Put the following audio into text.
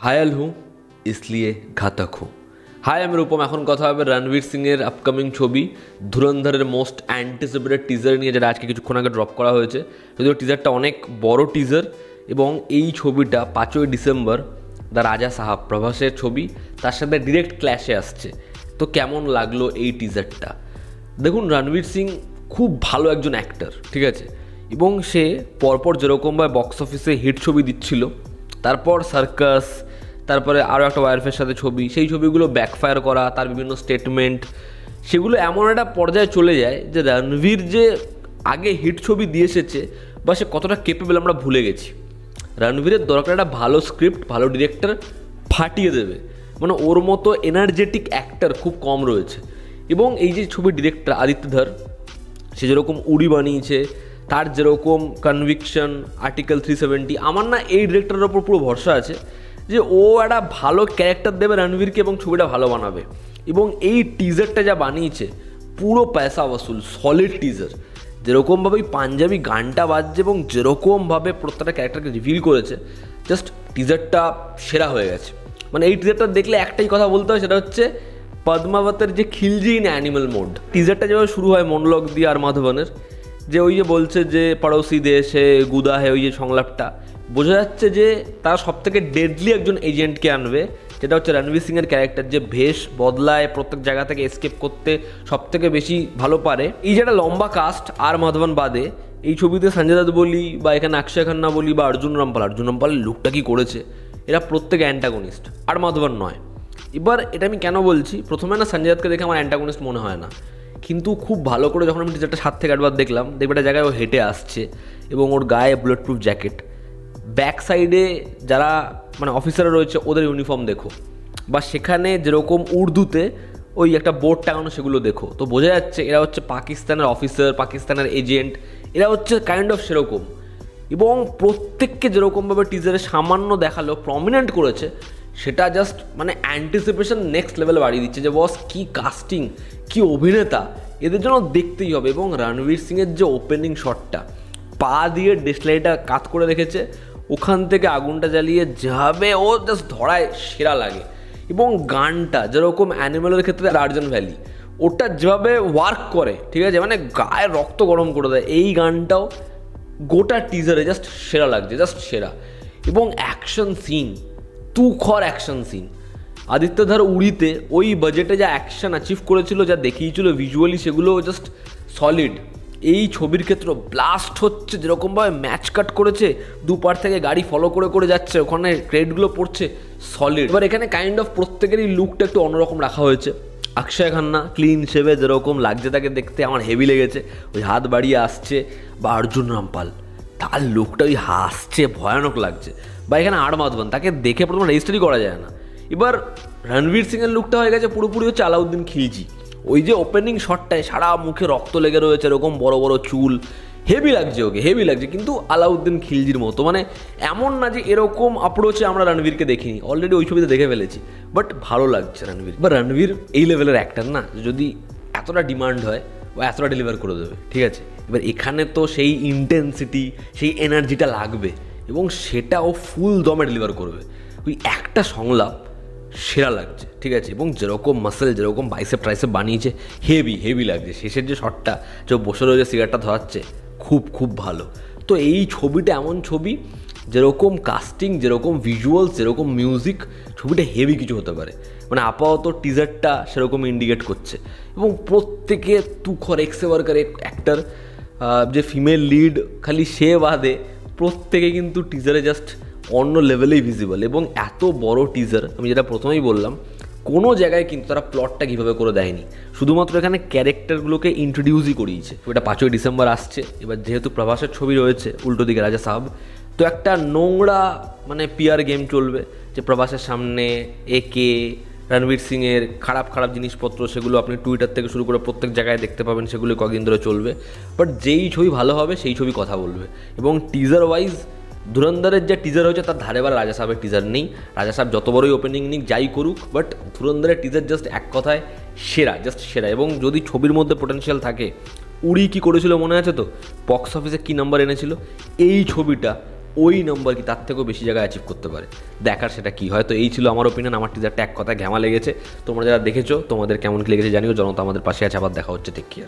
घायल हूँ इसलिए घातक हूँ। হাই আমি রূপম। এখন কথা হবে রণবীর সিংয়ের আপকামিং ছবি ধুরন্ধরের মোস্ট অ্যান্টিসিপেটেড টিজার নিয়ে, যেটা আজকে কিছুক্ষণ আগে ড্রপ করা হয়েছে। যদিও টিজারটা অনেক বড় টিজার, এবং এই ছবিটা 5ই ডিসেম্বর দ্য রাজা সাহাব প্রভাসের ছবি, তার সাথে ডিরেক্ট ক্ল্যাশে আসছে। তো কেমন লাগলো এই টিজারটা? দেখুন, রণবীর সিং খুব ভালো একজন অ্যাক্টর, ঠিক আছে, এবং সে পরপর যেরকমভাবে বক্স অফিসে হিট ছবি দিচ্ছিল, তারপর সার্কাস, তারপরে আরও একটা ওয়াইফের সাথে ছবি, সেই ছবিগুলো ব্যাকফায়ার করা, তার বিভিন্ন স্টেটমেন্ট, সেগুলো এমন একটা পর্যায়ে চলে যায় যে রণবীর যে আগে হিট ছবি দিয়ে এসেছে বা সে কতটা কেপেবল আমরা ভুলে গেছি। রণবীরের দরকার একটা ভালো স্ক্রিপ্ট, ভালো ডিরেক্টর ফাটিয়ে দেবে, মানে ওর মতো এনার্জেটিক অ্যাক্টর খুব কম রয়েছে। এবং এই যে ছবির ডিরেক্টর আদিত্য ধর, সে যেরকম উড়ি বানিয়েছে, তার যেরকম কনভিকশন, আর্টিকেল 370, আমার না এই ডিরেক্টরের ওপর পুরো ভরসা আছে যে ও একটা ভালো ক্যারেক্টার দেবে রণবীরকে এবং ছবিটা ভালো বানাবে। এবং এই টিজারটা যা বানিয়েছে পুরো পয়সা বসুল, সলিড টিজার। যেরকমভাবে পাঞ্জাবি গানটা বাজছে এবং যেরকমভাবে প্রত্যেকটা ক্যারেক্টারকে রিভিল করেছে, জাস্ট টিজারটা সেরা হয়ে গেছে। মানে এই টিজারটা দেখলে একটাই কথা বলতে হয়, সেটা হচ্ছে পদ্মাবতের যে খিলজি ইন অ্যানিমাল মোড। টিজারটা যেভাবে শুরু হয় মনোলগ দিয়ে আর মাধবনের, যে ওই যে বলছে যে পড়োশি দেশে গুদা হে, ওই যে সংলাপটা, বোঝা যাচ্ছে যে তারা সবথেকে ডেডলি একজন এজেন্টকে আনবে, যেটা হচ্ছে রণবীর সিংয়ের ক্যারেক্টার, যে ভেষ বদলায়, প্রত্যেক জায়গা থেকে এসকেপ করতে সবথেকে বেশি ভালো পারে। এই যে একটা লম্বা কাস্ট আর মাধবন বাদে, এই ছবিতে সঞ্জয় দত্ত বলি বা এখানে অক্ষয় খান্না বলি বা অর্জুন রামপালের লুকটা কি করেছে, এরা প্রত্যেকে অ্যান্টাগনিস্ট, আর মাধবন নয়। এবার এটা আমি কেন বলছি, প্রথমে না সঞ্জয় দত্তকে দেখে আমার অ্যান্টাগনিস্ট মনে হয় না, কিন্তু খুব ভালো করে যখন আমি টিজারটা 7 থেকে 8বার দেখলাম, দেখবে একটা জায়গায় ও হেঁটে আসছে এবং ওর গায়ে বুলেট প্রুফ জ্যাকেট, ব্যাক সাইডে যারা মানে অফিসাররা রয়েছে ওদের ইউনিফর্ম দেখো, বা সেখানে যেরকম উর্দুতে ওই একটা বোর্ড টাঙানো সেগুলো দেখো, তো বোঝা যাচ্ছে এরা হচ্ছে পাকিস্তানের অফিসার, পাকিস্তানের এজেন্ট, এরা হচ্ছে কাইন্ড অফ সেরকম। এবং প্রত্যেককে যেরকমভাবে টিজারে সামান্য দেখালো, প্রমিনেন্ট করেছে, সেটা জাস্ট মানে অ্যান্টিসিপেশন নেক্সট লেভেলে বাড়িয়ে দিচ্ছে যে বস কী কাস্টিং, কী অভিনেতা, এদের জন্য দেখতেই হবে। এবং রণবীর সিংয়ের যে ওপেনিং শটটা, পা দিয়ে ডেসলাইটটা কাত করে রেখেছে, ওখান থেকে আগুনটা জ্বালিয়ে যাবে, ও জাস্ট ধরায় সেরা লাগে। এবং গানটা যেরকম অ্যানিমেলের ক্ষেত্রে আর্জন ভ্যালি, ওটা যেভাবে ওয়ার্ক করে, ঠিক আছে, মানে গায়ে রক্ত গরম করে দেয়, এই গানটাও গোটা টিজারে জাস্ট সেরা লাগছে, জাস্ট সেরা। এবং অ্যাকশন সিন, তুখর অ্যাকশন সিন, আদিত্য ধর উড়িতে ওই বাজেটে যা অ্যাকশন অ্যাচিভ করেছিল, যা দেখিয়েছিল ভিজুয়ালি, সেগুলো জাস্ট সলিড। এই ছবির ক্ষেত্রে ব্লাস্ট হচ্ছে, যেরকমভাবে ম্যাচ কাট করেছে, দুপার থেকে গাড়ি ফলো করে করে যাচ্ছে, ওখানে ক্রেডিটগুলো পড়ছে, সলিড। এবার এখানে কাইন্ড অফ প্রত্যেকেরই লুকটা একটু অন্যরকম রাখা হয়েছে। অক্ষয় খান্না ক্লিন শেভে যেরকম লাগছে তাকে দেখতে, আমার হেভি লেগেছে, ওই হাত বাড়িয়ে আসছে। বা অর্জুন রামপাল, তার লুকটা ওই হাসছে, ভয়ানক লাগছে। বা এখানে আর মাধবন, তাকে দেখে প্রথমে রেজিস্টারই করা যায় না। এবার রণবীর সিংয়ের লুকটা হয়ে গেছে পুরোপুরি হচ্ছে আলাউদ্দিন খিলজি। ওই যে ওপেনিং শটটায় সারা মুখে রক্ত লেগে রয়েছে, এরকম বড় বড় চুল, হেভি লাগছে, ওকে হেভি লাগছে, কিন্তু আলাউদ্দিন খিলজির মতো। মানে এমন না যে এরকম অ্যাপ্রোচে আমরা রণবীরকে দেখিনি, অলরেডি ওই ছবিতে দেখে ফেলেছি, বাট ভালো লাগছে রণবীর। বা রণবীর এই লেভেলের অ্যাক্টার না, যদি এতটা ডিমান্ড হয় ও এতটা ডেলিভার করে দেবে, ঠিক আছে। এবার এখানে তো সেই ইন্টেন্সিটি, সেই এনার্জিটা লাগবে, এবং সেটা ও ফুল দমে ডেলিভার করবে। ওই একটা সংলাপ সেরা লাগছে, ঠিক আছে। এবং যেরকম মাসেল, যেরকম বাইসেপ ট্রাইসেপ বানিয়েছে, হেভি হেভি লাগছে। শেষের যে শটটা, যে বসে রয়েছে সিগারেটটা ধরাচ্ছে, খুব খুব ভালো। তো এই ছবিটা এমন ছবি, যেরকম কাস্টিং, যেরকম ভিজুয়ালস, যেরকম মিউজিক, ছবিটা হেভি কিছু হতে পারে। মানে আপাতত টিজারটা সেরকম ইন্ডিকেট করছে। এবং প্রত্যেকে তুখর এক্সেভারকার অ্যাক্টার, যে ফিমেল লিড খালি সে বাদে প্রত্যেকে কিন্তু টিজারে জাস্ট অন্য লেভেলেই ভিজিবল। এবং এত বড় টিজার, আমি যেটা প্রথমেই বললাম, কোনো জায়গায় কিন্তু তারা প্লটটা কীভাবে করে দেয়নি, শুধুমাত্র এখানে ক্যারেক্টারগুলোকে ইন্ট্রোডিউসই করিয়েছে। এটা 5ই ডিসেম্বর আসছে। এবার যেহেতু প্রভাসের ছবি রয়েছে উল্টো দিকে রাজা সাহাব, তো একটা নোংরা মানে পিআর গেম চলবে, যে প্রভাসের সামনে একে রণবীর সিংয়ের খারাপ খারাপ জিনিসপত্র, সেগুলো আপনি টুইটার থেকে শুরু করে প্রত্যেক জায়গায় দেখতে পাবেন, সেগুলো কদিন ধরে চলবে। বাট যেই ছবি ভালো হবে সেই ছবি কথা বলবে। এবং টিজার ওয়াইজ ধুরন্ধরের যে টিজার হয়েছে তার ধারে বার রাজা সাহেবের টিজার নেই। রাজা সাহেব যত বড়ই ওপেনিং নিক, যাই করুক, বাট ধুরন্ধরের টিজার জাস্ট এক কথায় সেরা, জাস্ট সেরা। এবং যদি ছবির মধ্যে পোটেনশিয়াল থাকে, উড়ি কী করেছিল মনে আছে তো, বক্স অফিসে কী নাম্বার এনেছিল, এই ছবিটা ওই নাম্বার কি তার থেকেও বেশি জায়গায় অ্যাচিভ করতে পারে। দেখার সেটা কী হয়। তো এই ছিল আমার ওপিনিয়ন। আমার টিজারটা এক কথায় ঘ্যামা লেগেছে। তোমরা যারা দেখেছো তোমাদের কেমন কি লেগেছে জানিও। জনতা আমাদের পাশে আছে। আবার দেখা হচ্ছে। Take care.